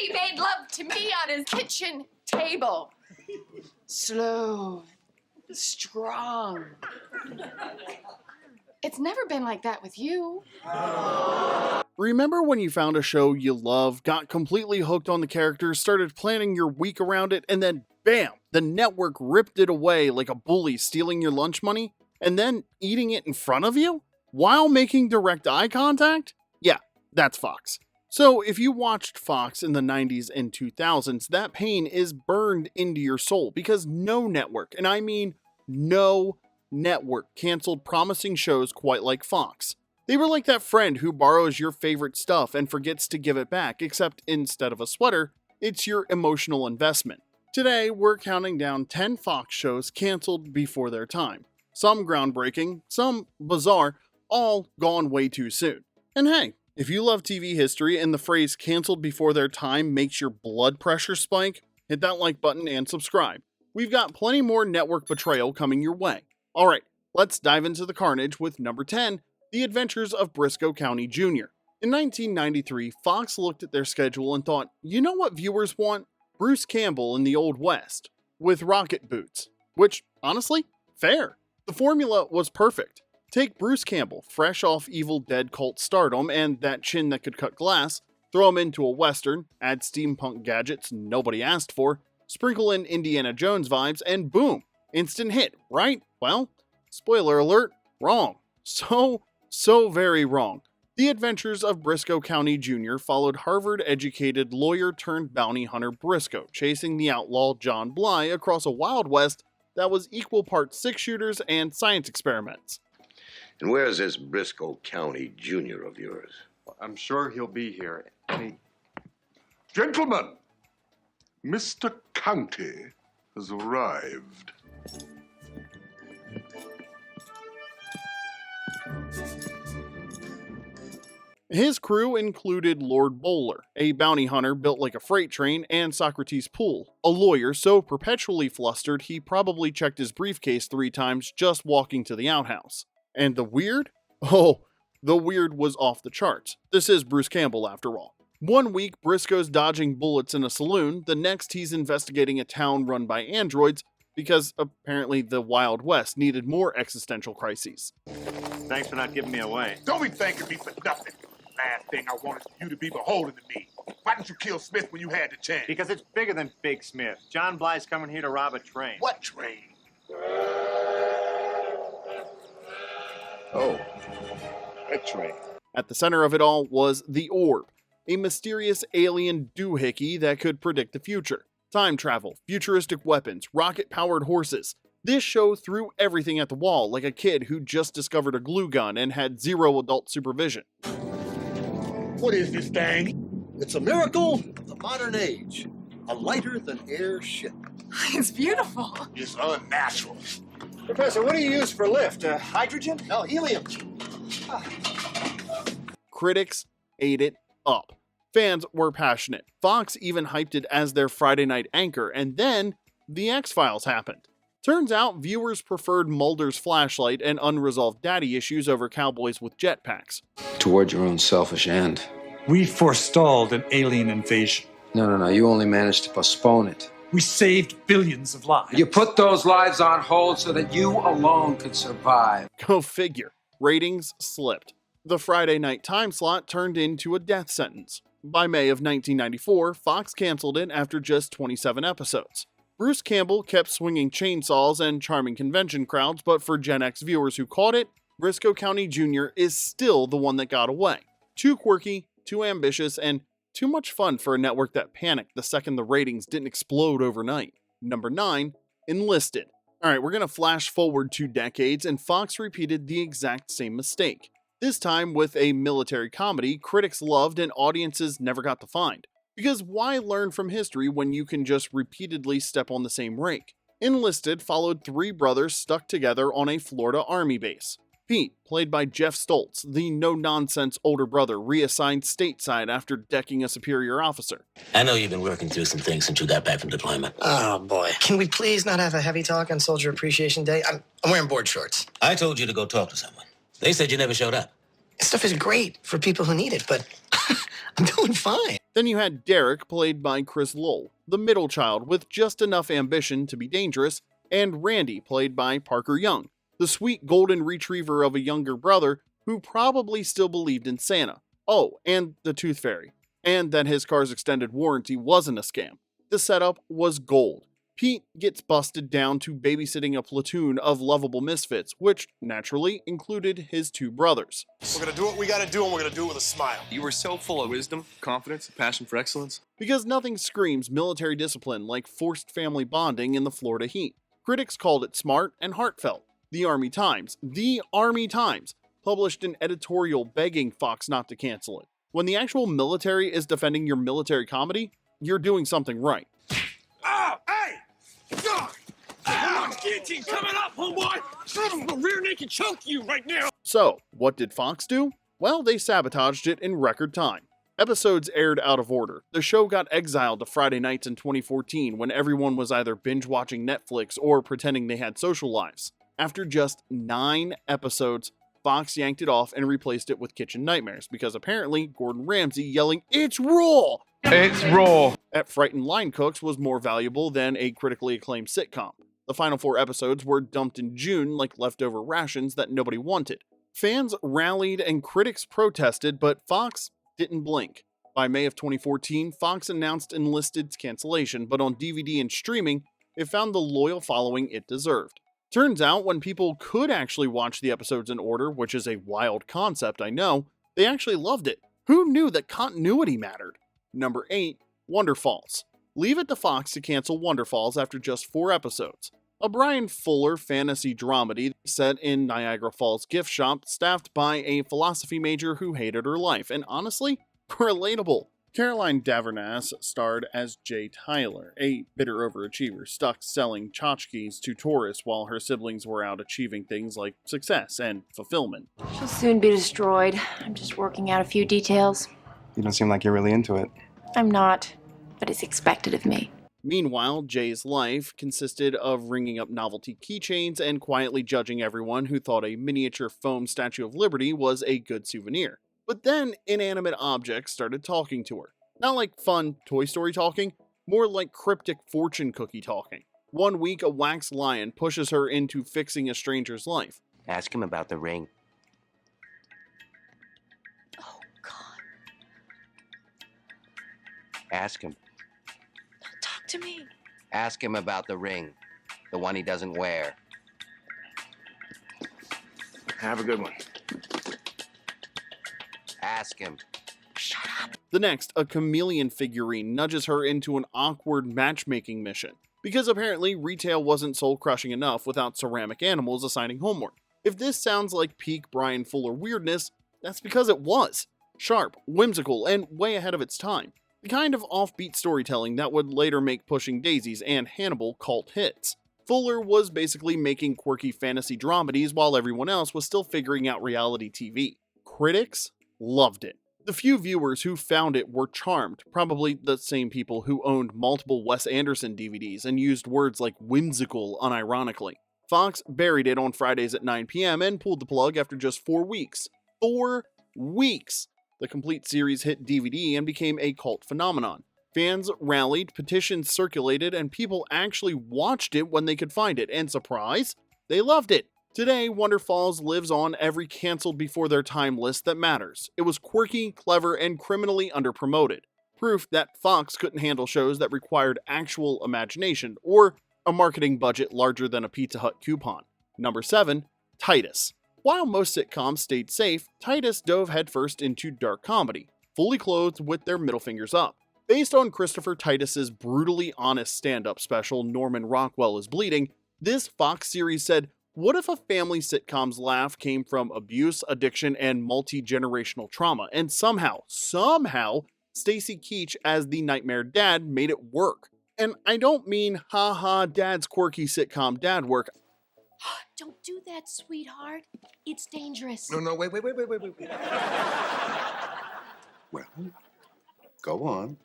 Headey made love to me on his kitchen table. Slow, strong. It's never been like that with you. Remember when you found a show you love, got completely hooked on the characters, started planning your week around it, and then bam, the network ripped it away like a bully stealing your lunch money, and then eating it in front of you? While making direct eye contact? Yeah, that's Fox. So if you watched Fox in the 90s and 2000s, that pain is burned into your soul because no network, and I mean no network, canceled promising shows quite like Fox. They were like that friend who borrows your favorite stuff and forgets to give it back, except instead of a sweater, it's your emotional investment. Today, we're counting down 10 Fox shows canceled before their time. Some groundbreaking, some bizarre, all gone way too soon. And hey, if you love TV history and the phrase canceled before their time makes your blood pressure spike, hit that like button and subscribe. We've got plenty more network betrayal coming your way. Alright, let's dive into the carnage with number 10, The Adventures of Brisco County Jr. In 1993, Fox looked at their schedule and thought, you know what viewers want? Bruce Campbell in the Old West, with rocket boots. Which, honestly, fair. The formula was perfect. Take Bruce Campbell, fresh off Evil Dead cult stardom and that chin that could cut glass, throw him into a western, add steampunk gadgets nobody asked for, sprinkle in Indiana Jones vibes, and boom, instant hit, right? Well, spoiler alert, wrong. So very wrong. The Adventures of Brisco County Jr. followed Harvard-educated lawyer-turned-bounty hunter Brisco chasing the outlaw John Bly across a Wild West that was equal parts six-shooters and science experiments. And where's this Brisco County Jr. of yours? I'm sure he'll be here. Gentlemen, Mr. County has arrived. His crew included Lord Bowler, a bounty hunter built like a freight train, and Socrates Poole, a lawyer so perpetually flustered he probably checked his briefcase 3 times just walking to the outhouse. And the weird? Oh, the weird was off the charts. This is Bruce Campbell after all. One week, Brisco's dodging bullets in a saloon, the next he's investigating a town run by androids because apparently the Wild West needed more existential crises. Thanks for not giving me away. Don't be thanking me for nothing. Last thing I wanted you to be beholden to me. Why didn't you kill Smith when you had the chance? Because it's bigger than Big Smith. John Bly's coming here to rob a train. What train? Oh, that train. At the center of it all was the Orb, a mysterious alien doohickey that could predict the future. Time travel, futuristic weapons, rocket-powered horses. This show threw everything at the wall like a kid who just discovered a glue gun and had zero adult supervision. What is this thing? It's a miracle of the modern age. A lighter-than-air ship. It's beautiful. It's unnatural. Professor, what do you use for lift? Hydrogen? No, helium. Critics ate it up. Fans were passionate. Fox even hyped it as their Friday night anchor, and then The X-Files happened. Turns out viewers preferred Mulder's flashlight and unresolved daddy issues over cowboys with jetpacks. Toward your own selfish end. We forestalled an alien invasion. No. You only managed to postpone it. We saved billions of lives. You put those lives on hold so that you alone could survive. Go figure. Ratings slipped. The Friday night time slot turned into a death sentence. By May of 1994, Fox canceled it after just 27 episodes. Bruce Campbell kept swinging chainsaws and charming convention crowds, but for Gen X viewers who caught it, Brisco County Jr. is still the one that got away. Too quirky, too ambitious, and too much fun for a network that panicked the second the ratings didn't explode overnight. Number 9, Enlisted. Alright, we're gonna flash forward 2 decades, and Fox repeated the exact same mistake. This time with a military comedy critics loved and audiences never got to find. Because why learn from history when you can just repeatedly step on the same rake? Enlisted followed 3 brothers stuck together on a Florida Army base. Pete, played by Geoff Stults, the no-nonsense older brother reassigned stateside after decking a superior officer. I know you've been working through some things since you got back from deployment. Oh, boy. Can we please not have a heavy talk on Soldier Appreciation Day? I'm wearing board shorts. I told you to go talk to someone. They said you never showed up. This stuff is great for people who need it, but I'm doing fine. Then you had Derek, played by Chris Lowell, the middle child with just enough ambition to be dangerous, and Randy, played by Parker Young, the sweet golden retriever of a younger brother who probably still believed in Santa. Oh, and the Tooth Fairy. And that his car's extended warranty wasn't a scam. The setup was gold. Pete gets busted down to babysitting a platoon of lovable misfits, which naturally included his two brothers. We're gonna do what we gotta do, and we're gonna do it with a smile. You were so full of wisdom, confidence, and passion for excellence. Because nothing screams military discipline like forced family bonding in the Florida heat. Critics called it smart and heartfelt. The Army Times, published an editorial begging Fox not to cancel it. When the actual military is defending your military comedy, you're doing something right. Oh, hey! Guillotine coming up, homeboy! I'm gonna rear naked choke you right now! So, what did Fox do? Well, they sabotaged it in record time. Episodes aired out of order. The show got exiled to Friday nights in 2014 when everyone was either binge-watching Netflix or pretending they had social lives. After just 9 episodes, Fox yanked it off and replaced it with Kitchen Nightmares because apparently Gordon Ramsay yelling, "It's raw! It's raw!" at frightened line cooks was more valuable than a critically acclaimed sitcom. The final 4 episodes were dumped in June like leftover rations that nobody wanted. Fans rallied and critics protested, but Fox didn't blink. By May of 2014, Fox announced Enlisted's cancellation, but on DVD and streaming, it found the loyal following it deserved. Turns out, when people could actually watch the episodes in order, which is a wild concept, I know, they actually loved it. Who knew that continuity mattered? Number 8, Wonderfalls. Leave it to Fox to cancel Wonderfalls after just 4 episodes. A Brian Fuller fantasy dramedy set in Niagara Falls gift shop staffed by a philosophy major who hated her life, and honestly, relatable. Caroline Dhavernas starred as Jay Tyler, a bitter overachiever stuck selling tchotchkes to tourists while her siblings were out achieving things like success and fulfillment. She'll soon be destroyed. I'm just working out a few details. You don't seem like you're really into it. I'm not, but it's expected of me. Meanwhile, Jay's life consisted of ringing up novelty keychains and quietly judging everyone who thought a miniature foam Statue of Liberty was a good souvenir. But then inanimate objects started talking to her. Not like fun Toy Story talking, more like cryptic fortune cookie talking. One week, a wax lion pushes her into fixing a stranger's life. Ask him about the ring. Oh, God. Ask him. Don't talk to me. Ask him about the ring. The one he doesn't wear. Have a good one. Ask him. Shut up. The next, a chameleon figurine nudges her into an awkward matchmaking mission, because apparently retail wasn't soul-crushing enough without ceramic animals assigning homework. If this sounds like peak Brian Fuller weirdness, that's because it was. Sharp, whimsical, and way ahead of its time. The kind of offbeat storytelling that would later make Pushing Daisies and Hannibal cult hits. Fuller was basically making quirky fantasy dramedies while everyone else was still figuring out reality TV. Critics loved it. The few viewers who found it were charmed, probably the same people who owned multiple Wes Anderson DVDs and used words like whimsical unironically. Fox buried it on Fridays at 9 p.m. and pulled the plug after just 4 weeks. 4 weeks! The complete series hit DVD and became a cult phenomenon. Fans rallied, petitions circulated, and people actually watched it when they could find it, and surprise, they loved it. Today, Wonderfalls lives on every cancelled before their time list that matters. It was quirky, clever, and criminally underpromoted. Proof that Fox couldn't handle shows that required actual imagination, or a marketing budget larger than a Pizza Hut coupon. Number 7, Titus. While most sitcoms stayed safe, Titus dove headfirst into dark comedy, fully clothed with their middle fingers up. Based on Christopher Titus's brutally honest stand-up special, Norman Rockwell is Bleeding, this Fox series said, what if a family sitcom's laugh came from abuse, addiction, and multi-generational trauma, and somehow, Stacy Keach as the nightmare dad made it work? And I don't mean, haha, dad's quirky sitcom dad work. Don't do that, sweetheart. It's dangerous. No, wait. Well, go on.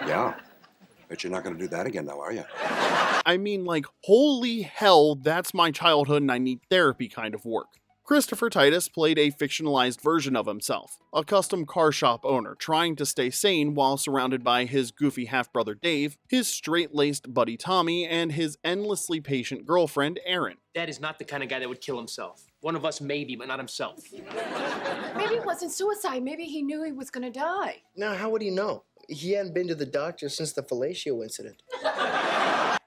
Yeah. Bet you're not going to do that again, though, are you? I mean, like, holy hell, that's my childhood and I need therapy kind of work. Christopher Titus played a fictionalized version of himself, a custom car shop owner trying to stay sane while surrounded by his goofy half-brother Dave, his straight-laced buddy Tommy, and his endlessly patient girlfriend Erin. Dad is not the kind of guy that would kill himself. One of us maybe, but not himself. Maybe it wasn't suicide. Maybe he knew he was gonna die. Now, how would he know? He hadn't been to the doctor since the fellatio incident.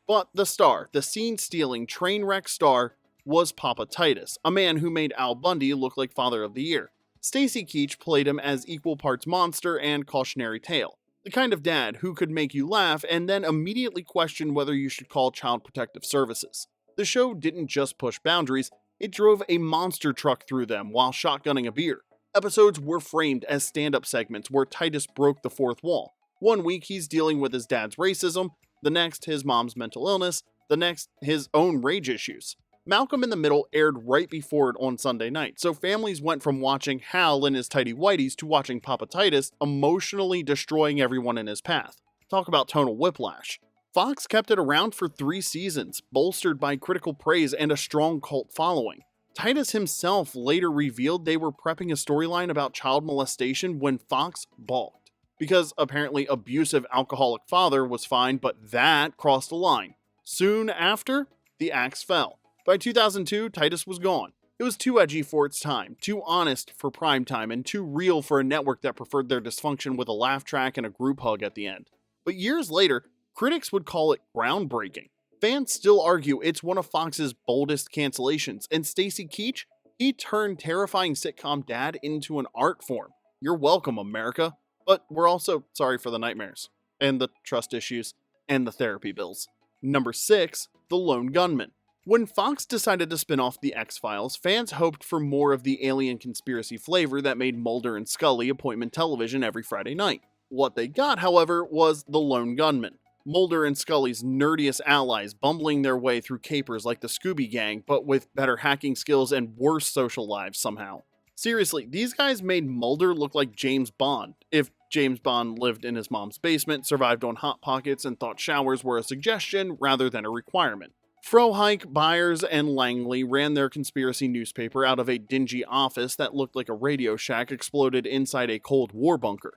But the star, the scene-stealing train wreck star, was Papa Titus, a man who made Al Bundy look like Father of the Year. Stacy Keach played him as equal parts monster and cautionary tale, the kind of dad who could make you laugh and then immediately question whether you should call Child Protective Services. The show didn't just push boundaries, it drove a monster truck through them while shotgunning a beer. Episodes were framed as stand-up segments where Titus broke the fourth wall. One week he's dealing with his dad's racism, the next his mom's mental illness, the next his own rage issues. Malcolm in the Middle aired right before it on Sunday night, so families went from watching Hal and his tidy whities to watching Papa Titus emotionally destroying everyone in his path. Talk about tonal whiplash. Fox kept it around for 3 seasons, bolstered by critical praise and a strong cult following. Titus himself later revealed they were prepping a storyline about child molestation when Fox balked, because apparently abusive alcoholic father was fine, but that crossed the line. Soon after, the axe fell. By 2002, Titus was gone. It was too edgy for its time, too honest for primetime, and too real for a network that preferred their dysfunction with a laugh track and a group hug at the end. But years later, critics would call it groundbreaking. Fans still argue it's one of Fox's boldest cancellations, and Stacy Keach, he turned terrifying sitcom dad into an art form. You're welcome, America. But we're also sorry for the nightmares, and the trust issues, and the therapy bills. Number 6, The Lone Gunman. When Fox decided to spin off The X-Files, fans hoped for more of the alien conspiracy flavor that made Mulder and Scully appointment television every Friday night. What they got, however, was The Lone Gunman. Mulder and Scully's nerdiest allies bumbling their way through capers like the Scooby Gang, but with better hacking skills and worse social lives somehow. Seriously, these guys made Mulder look like James Bond, if James Bond lived in his mom's basement, survived on Hot Pockets, and thought showers were a suggestion rather than a requirement. Frohike, Byers, and Langley ran their conspiracy newspaper out of a dingy office that looked like a Radio Shack exploded inside a Cold War bunker.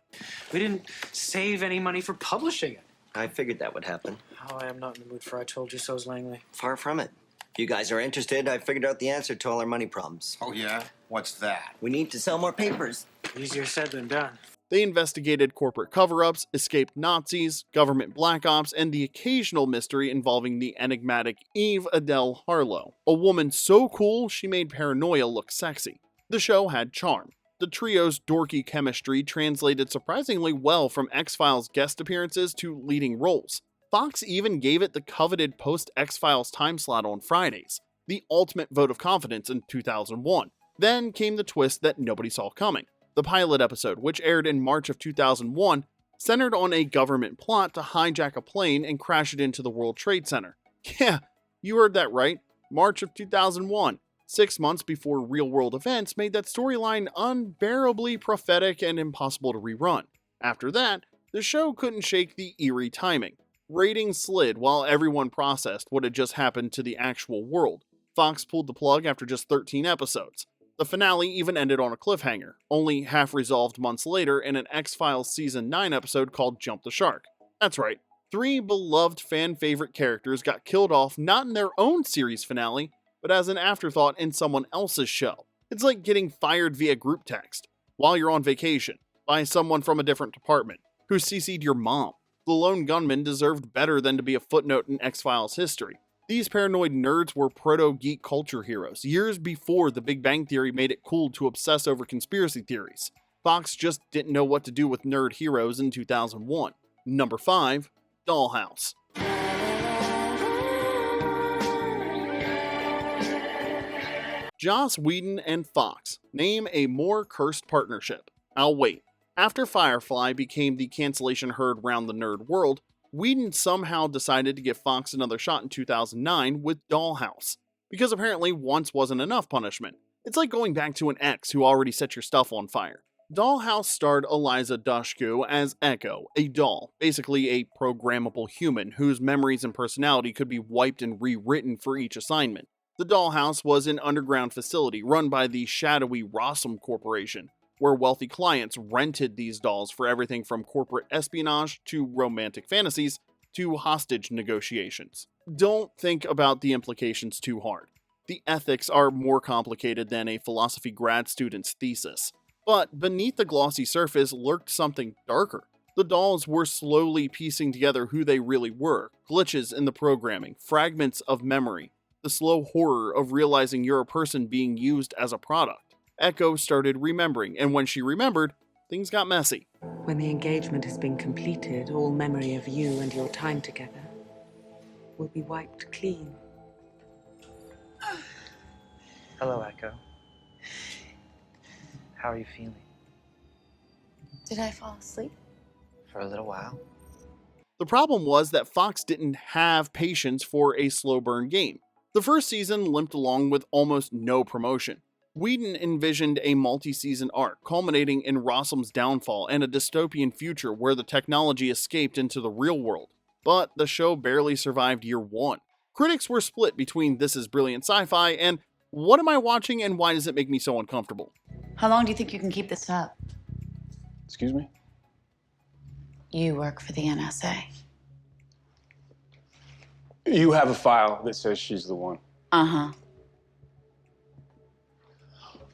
We didn't save any money for publishing it. I figured that would happen. Oh, I am not in the mood for I told you so's, Langley. Far from it. If you guys are interested, I figured out the answer to all our money problems. Oh, yeah? What's that? We need to sell more papers. Easier said than done. They investigated corporate cover-ups, escaped Nazis, government black ops, and the occasional mystery involving the enigmatic Eve Adele Harlow, a woman so cool she made paranoia look sexy. The show had charm. The trio's dorky chemistry translated surprisingly well from X-Files guest appearances to leading roles. Fox even gave it the coveted post-X-Files time slot on Fridays, the ultimate vote of confidence in 2001. Then came the twist that nobody saw coming. The pilot episode, which aired in March of 2001, centered on a government plot to hijack a plane and crash it into the World Trade Center. Yeah, you heard that right. March of 2001. 6 months before real-world events made that storyline unbearably prophetic and impossible to rerun. After that, the show couldn't shake the eerie timing. Ratings slid while everyone processed what had just happened to the actual world. Fox pulled the plug after just 13 episodes. The finale even ended on a cliffhanger, only half resolved months later in an X-Files Season 9 episode called Jump the Shark. That's right, 3 beloved fan-favorite characters got killed off not in their own series finale, but as an afterthought in someone else's show. It's like getting fired via group text, while you're on vacation, by someone from a different department, who CC'd your mom. The Lone Gunman deserved better than to be a footnote in X-Files history. These paranoid nerds were proto-geek culture heroes, years before The Big Bang Theory made it cool to obsess over conspiracy theories. Fox just didn't know what to do with nerd heroes in 2001. Number 5, Dollhouse. Joss Whedon and Fox. Name a more cursed partnership. I'll wait. After Firefly became the cancellation heard round the nerd world, Whedon somehow decided to give Fox another shot in 2009 with Dollhouse, because apparently once wasn't enough punishment. It's like going back to an ex who already set your stuff on fire. Dollhouse starred Eliza Dushku as Echo, a doll, basically a programmable human whose memories and personality could be wiped and rewritten for each assignment. The Dollhouse was an underground facility run by the shadowy Rossum Corporation, where wealthy clients rented these dolls for everything from corporate espionage to romantic fantasies to hostage negotiations. Don't think about the implications too hard. The ethics are more complicated than a philosophy grad student's thesis. But beneath the glossy surface lurked something darker. The dolls were slowly piecing together who they really were, glitches in the programming, fragments of memory, the slow horror of realizing you're a person being used as a product. Echo started remembering, and when she remembered, things got messy. When the engagement has been completed, all memory of you and your time together will be wiped clean. Hello, Echo. How are you feeling? Did I fall asleep? For a little while. The problem was that Fox didn't have patience for a slow burn game. The first season limped along with almost no promotion. Whedon envisioned a multi-season arc culminating in Rossum's downfall and a dystopian future where the technology escaped into the real world. But the show barely survived year one. Critics were split between this is brilliant sci-fi and what am I watching and why does it make me so uncomfortable? How long do you think you can keep this up? Excuse me? You work for the NSA. You have a file that says she's the one. Uh-huh.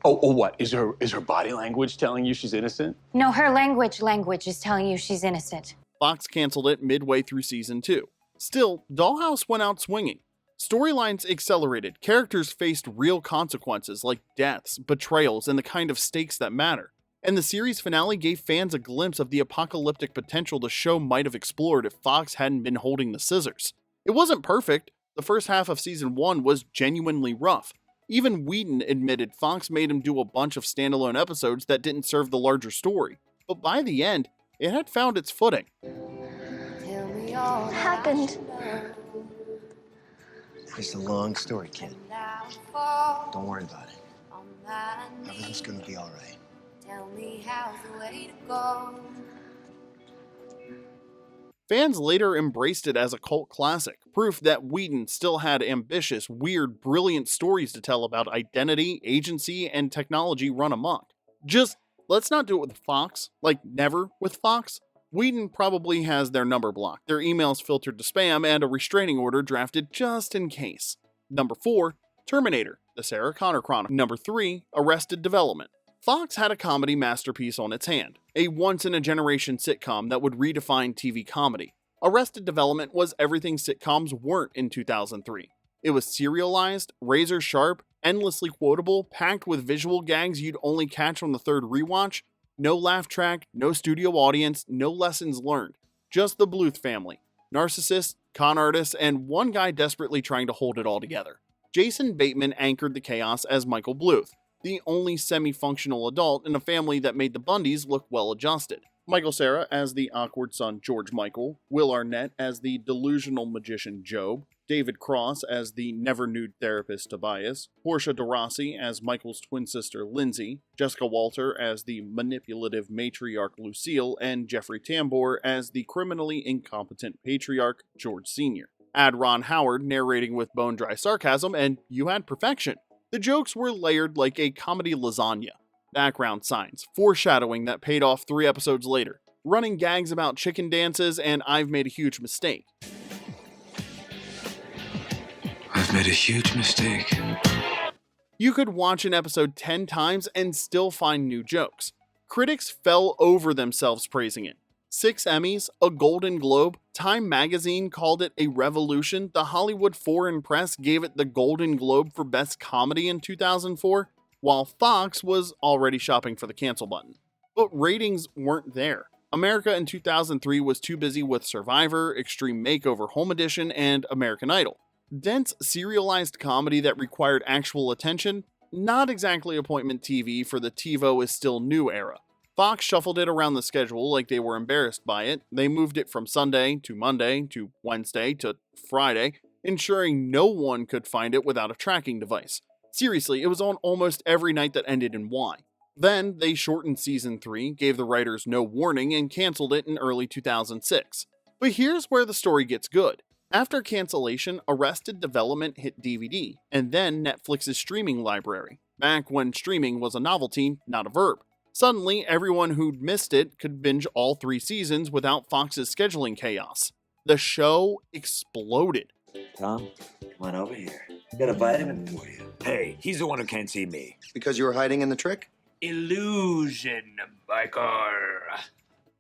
Oh, what? Is her body language telling you she's innocent? No, her language is telling you she's innocent. Fox canceled it midway through season 2. Still, Dollhouse went out swinging. Storylines accelerated, characters faced real consequences like deaths, betrayals, and the kind of stakes that matter. And the series finale gave fans a glimpse of the apocalyptic potential the show might have explored if Fox hadn't been holding the scissors. It wasn't perfect. The first half of season 1 was genuinely rough. Even Whedon admitted Fox made him do a bunch of standalone episodes that didn't serve the larger story. But by the end, it had found its footing. What happened? It's a long story, kid. Don't worry about it. Everything's gonna be all right. Tell me how's the way to go. Fans later embraced it as a cult classic, proof that Whedon still had ambitious, weird, brilliant stories to tell about identity, agency, and technology run amok. Just, let's not do it with Fox, like never with Fox. Whedon probably has their number blocked, their emails filtered to spam, and a restraining order drafted just in case. Number 4, Terminator, the Sarah Connor Chronicles. Number 3, Arrested Development. Fox had a comedy masterpiece on its hand, a once-in-a-generation sitcom that would redefine TV comedy. Arrested Development was everything sitcoms weren't in 2003. It was serialized, razor-sharp, endlessly quotable, packed with visual gags you'd only catch on the third rewatch. No laugh track, no studio audience, no lessons learned. Just the Bluth family. Narcissists, con artists, and one guy desperately trying to hold it all together. Jason Bateman anchored the chaos as Michael Bluth, the only semi-functional adult in a family that made the Bundys look well-adjusted. Michael Cera as the awkward son George Michael, Will Arnett as the delusional magician Job, David Cross as the never-nude therapist Tobias, Portia de Rossi as Michael's twin sister Lindsay, Jessica Walter as the manipulative matriarch Lucille, and Jeffrey Tambor as the criminally incompetent patriarch George Sr. Add Ron Howard narrating with bone-dry sarcasm, and you had perfection. The jokes were layered like a comedy lasagna. Background signs, foreshadowing that paid off 3 episodes later, running gags about chicken dances, and I've made a huge mistake. I've made a huge mistake. You could watch an episode 10 times and still find new jokes. Critics fell over themselves praising it. 6 Emmys, a Golden Globe, Time magazine called it a revolution, the Hollywood Foreign Press gave it the Golden Globe for Best Comedy in 2004, while Fox was already shopping for the cancel button. But ratings weren't there. America in 2003 was too busy with Survivor, Extreme Makeover Home Edition, and American Idol. Dense, serialized comedy that required actual attention? Not exactly appointment TV for the TiVo is still new era. Fox shuffled it around the schedule like they were embarrassed by it. They moved it from Sunday to Monday to Wednesday to Friday, ensuring no one could find it without a tracking device. Seriously, it was on almost every night that ended in Y. Then they shortened season 3, gave the writers no warning, and canceled it in early 2006. But here's where the story gets good. After cancellation, Arrested Development hit DVD, and then Netflix's streaming library, back when streaming was a novelty, not a verb. Suddenly, everyone who'd missed it could binge all 3 seasons without Fox's scheduling chaos. The show exploded. Tom, come on over here. Got a vitamin for you. Hey, he's the one who can't see me. Because you were hiding in the trick? Illusion, biker.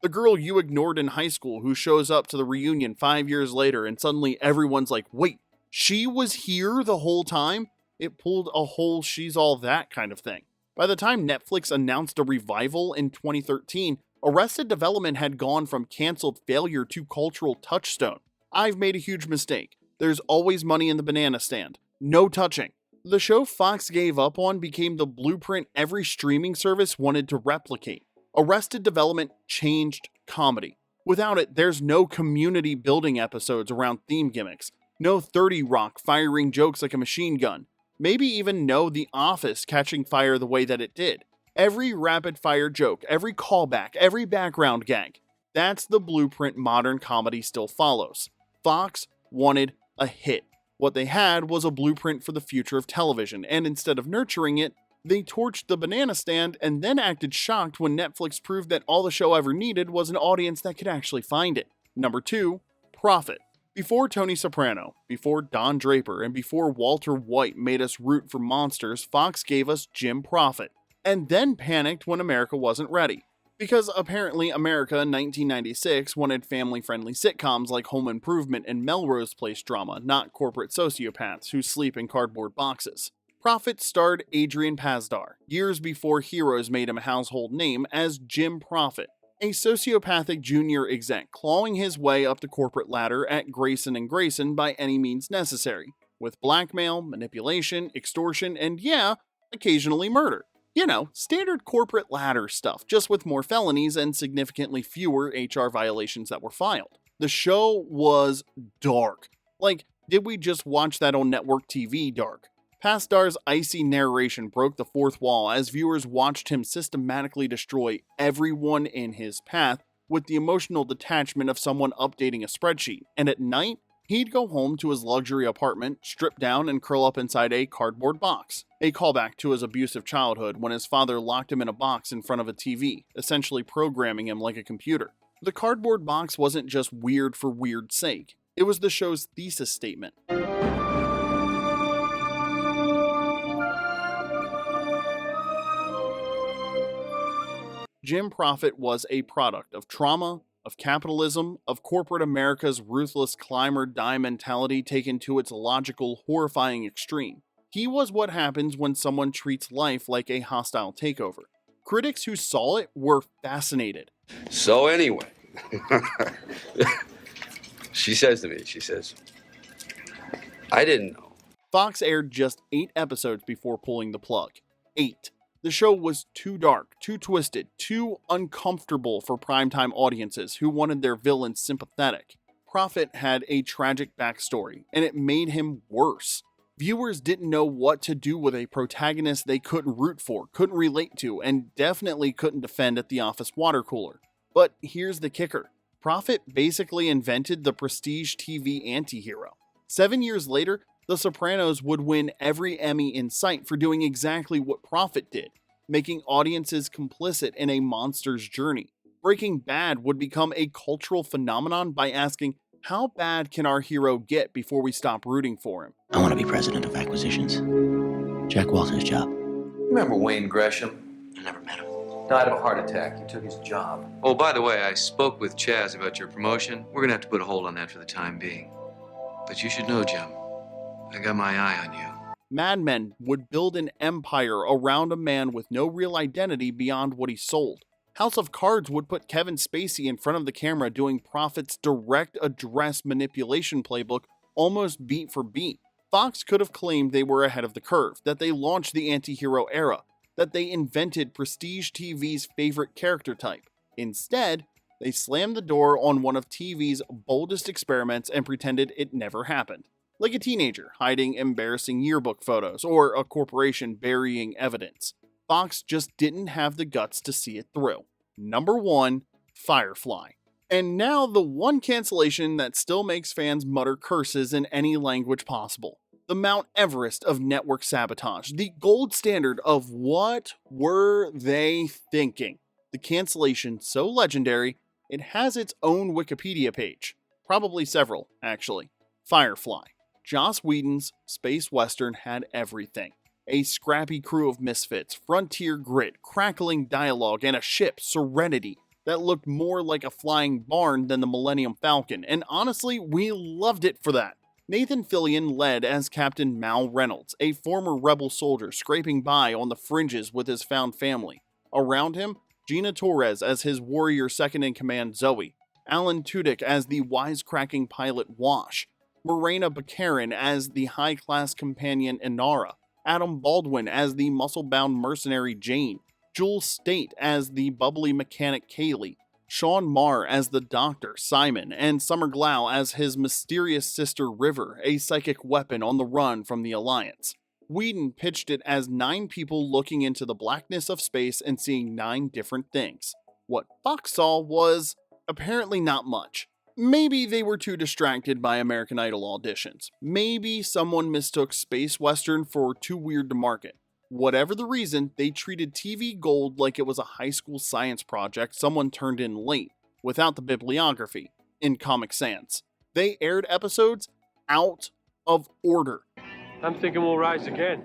The girl you ignored in high school who shows up to the reunion 5 years later and suddenly everyone's like, wait, she was here the whole time? It pulled a whole she's all that kind of thing. By the time Netflix announced a revival in 2013, Arrested Development had gone from canceled failure to cultural touchstone. I've made a huge mistake. There's always money in the banana stand. No touching. The show Fox gave up on became the blueprint every streaming service wanted to replicate. Arrested Development changed comedy. Without it, there's no community building episodes around theme gimmicks, no 30 Rock firing jokes like a machine gun, maybe even no The Office catching fire the way that it did. Every rapid fire joke, every callback, every background gag. That's the blueprint modern comedy still follows. Fox wanted a hit. What they had was a blueprint for the future of television, and instead of nurturing it, they torched the banana stand and then acted shocked when Netflix proved that all the show ever needed was an audience that could actually find it. Number 2, profit. Before Tony Soprano, before Don Draper, and before Walter White made us root for monsters, Fox gave us Jim Profit, and then panicked when America wasn't ready. Because apparently America in 1996 wanted family-friendly sitcoms like Home Improvement and Melrose Place drama, not corporate sociopaths who sleep in cardboard boxes. Profit starred Adrian Pasdar, years before Heroes made him a household name, as Jim Profit, a sociopathic junior exec clawing his way up the corporate ladder at Grayson & Grayson by any means necessary, with blackmail, manipulation, extortion, and yeah, occasionally murder. You know, standard corporate ladder stuff, just with more felonies and significantly fewer HR violations that were filed. The show was dark. Like, did we just watch that on network TV dark? Pasdar's icy narration broke the fourth wall as viewers watched him systematically destroy everyone in his path with the emotional detachment of someone updating a spreadsheet, and at night, he'd go home to his luxury apartment, strip down and curl up inside a cardboard box. A callback to his abusive childhood when his father locked him in a box in front of a TV, essentially programming him like a computer. The cardboard box wasn't just weird for weird's sake, it was the show's thesis statement. Jim Profit was a product of trauma, of capitalism, of corporate America's ruthless climb-or-die mentality taken to its logical, horrifying extreme. He was what happens when someone treats life like a hostile takeover. Critics who saw it were fascinated. So anyway, she says, I didn't know. Fox aired just 8 episodes before pulling the plug. 8. The show was too dark, too twisted, too uncomfortable for primetime audiences who wanted their villains sympathetic. Profit had a tragic backstory, and it made him worse. Viewers didn't know what to do with a protagonist they couldn't root for, couldn't relate to, and definitely couldn't defend at the office water cooler. But here's the kicker. Profit basically invented the prestige TV anti-hero. 7 years later, The Sopranos would win every Emmy in sight for doing exactly what Profit did, making audiences complicit in a monster's journey. Breaking Bad would become a cultural phenomenon by asking, how bad can our hero get before we stop rooting for him? I want to be president of acquisitions. Jack Walton's job. Remember Wayne Gresham? I never met him. Died of a heart attack. You took his job. Oh, by the way, I spoke with Chaz about your promotion. We're gonna have to put a hold on that for the time being. But you should know, Jim, I got my eye on you. Mad Men would build an empire around a man with no real identity beyond what he sold. House of Cards would put Kevin Spacey in front of the camera doing Profit's direct address manipulation playbook almost beat for beat. Fox could have claimed they were ahead of the curve, that they launched the anti-hero era, that they invented prestige TV's favorite character type. Instead, they slammed the door on one of TV's boldest experiments and pretended it never happened. Like a teenager hiding embarrassing yearbook photos or a corporation burying evidence. Fox just didn't have the guts to see it through. Number 1, Firefly. And now the one cancellation that still makes fans mutter curses in any language possible. The Mount Everest of network sabotage, the gold standard of what were they thinking? The cancellation so legendary, it has its own Wikipedia page. Probably several, actually. Firefly. Joss Whedon's space western had everything. A scrappy crew of misfits, frontier grit, crackling dialogue, and a ship, Serenity, that looked more like a flying barn than the Millennium Falcon, and honestly, we loved it for that. Nathan Fillion led as Captain Mal Reynolds, a former rebel soldier scraping by on the fringes with his found family. Around him, Gina Torres as his warrior second-in-command Zoe, Alan Tudyk as the wisecracking pilot Wash, Morena Baccarin as the high-class companion Inara, Adam Baldwin as the muscle-bound mercenary Jane, Jules State as the bubbly mechanic Kaylee, Sean Marr as the doctor Simon, and Summer Glau as his mysterious sister River, a psychic weapon on the run from the Alliance. Whedon pitched it as 9 people looking into the blackness of space and seeing 9 different things. What Fox saw was apparently not much. Maybe they were too distracted by American Idol auditions. Maybe someone mistook space western for too weird to market. Whatever the reason, they treated TV Gold like it was a high school science project someone turned in late, without the bibliography, in Comic Sans. They aired episodes out of order. I'm thinking we'll rise again.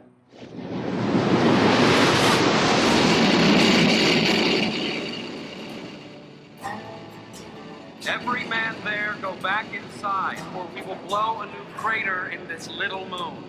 Every man there go back inside, or we will blow a new crater in this little moon.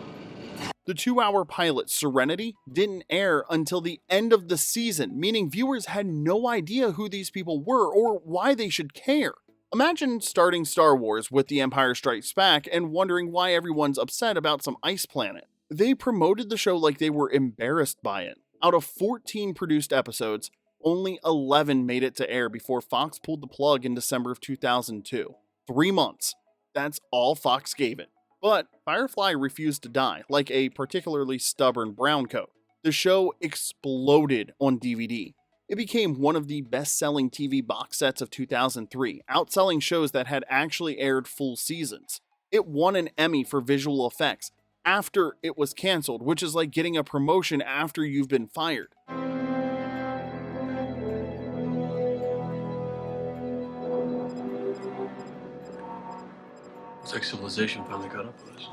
The 2-hour pilot Serenity didn't air until the end of the season, meaning viewers had no idea who these people were or why they should care. Imagine starting Star Wars with The Empire Strikes Back and wondering why everyone's upset about some ice planet. They promoted the show like they were embarrassed by it. Out of 14 produced episodes, only 11 made it to air before Fox pulled the plug in December of 2002. 3 months. That's all Fox gave it. But Firefly refused to die, like a particularly stubborn browncoat. The show exploded on DVD. It became one of the best-selling TV box sets of 2003, outselling shows that had actually aired full seasons. It won an Emmy for visual effects after it was canceled, which is like getting a promotion after you've been fired. Looks like civilization finally caught up with us.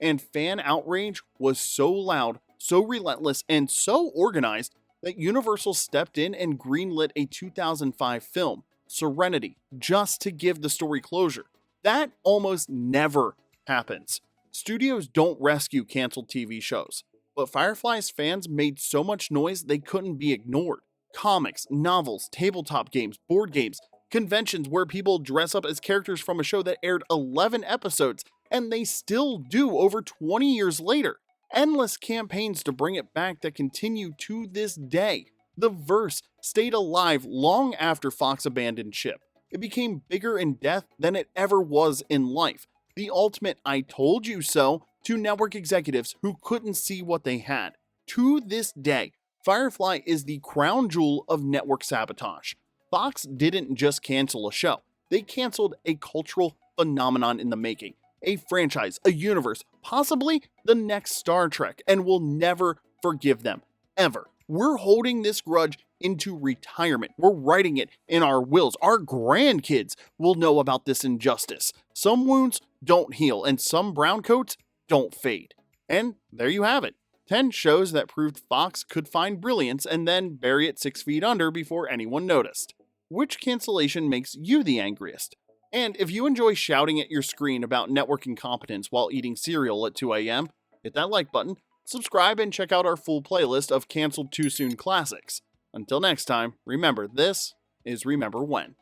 And fan outrage was so loud, so relentless, and so organized that Universal stepped in and greenlit a 2005 film, Serenity, just to give the story closure. That almost never happens. Studios don't rescue canceled TV shows, but Firefly's fans made so much noise they couldn't be ignored. Comics, novels, tabletop games, board games, conventions where people dress up as characters from a show that aired 11 episodes, and they still do over 20 years later. Endless campaigns to bring it back that continue to this day. The verse stayed alive long after Fox abandoned ship. It became bigger in death than it ever was in life. The ultimate I told you so to network executives who couldn't see what they had. To this day, Firefly is the crown jewel of network sabotage. Fox didn't just cancel a show, they canceled a cultural phenomenon in the making, a franchise, a universe, possibly the next Star Trek, and we'll never forgive them, ever. We're holding this grudge into retirement. We're writing it in our wills. Our grandkids will know about this injustice. Some wounds don't heal, and some browncoats don't fade. And there you have it. 10 shows that proved Fox could find brilliance and then bury it 6 feet under before anyone noticed. Which cancellation makes you the angriest? And if you enjoy shouting at your screen about network incompetence while eating cereal at 2 a.m., hit that like button, subscribe, and check out our full playlist of canceled too soon classics. Until next time, remember this is Remember When.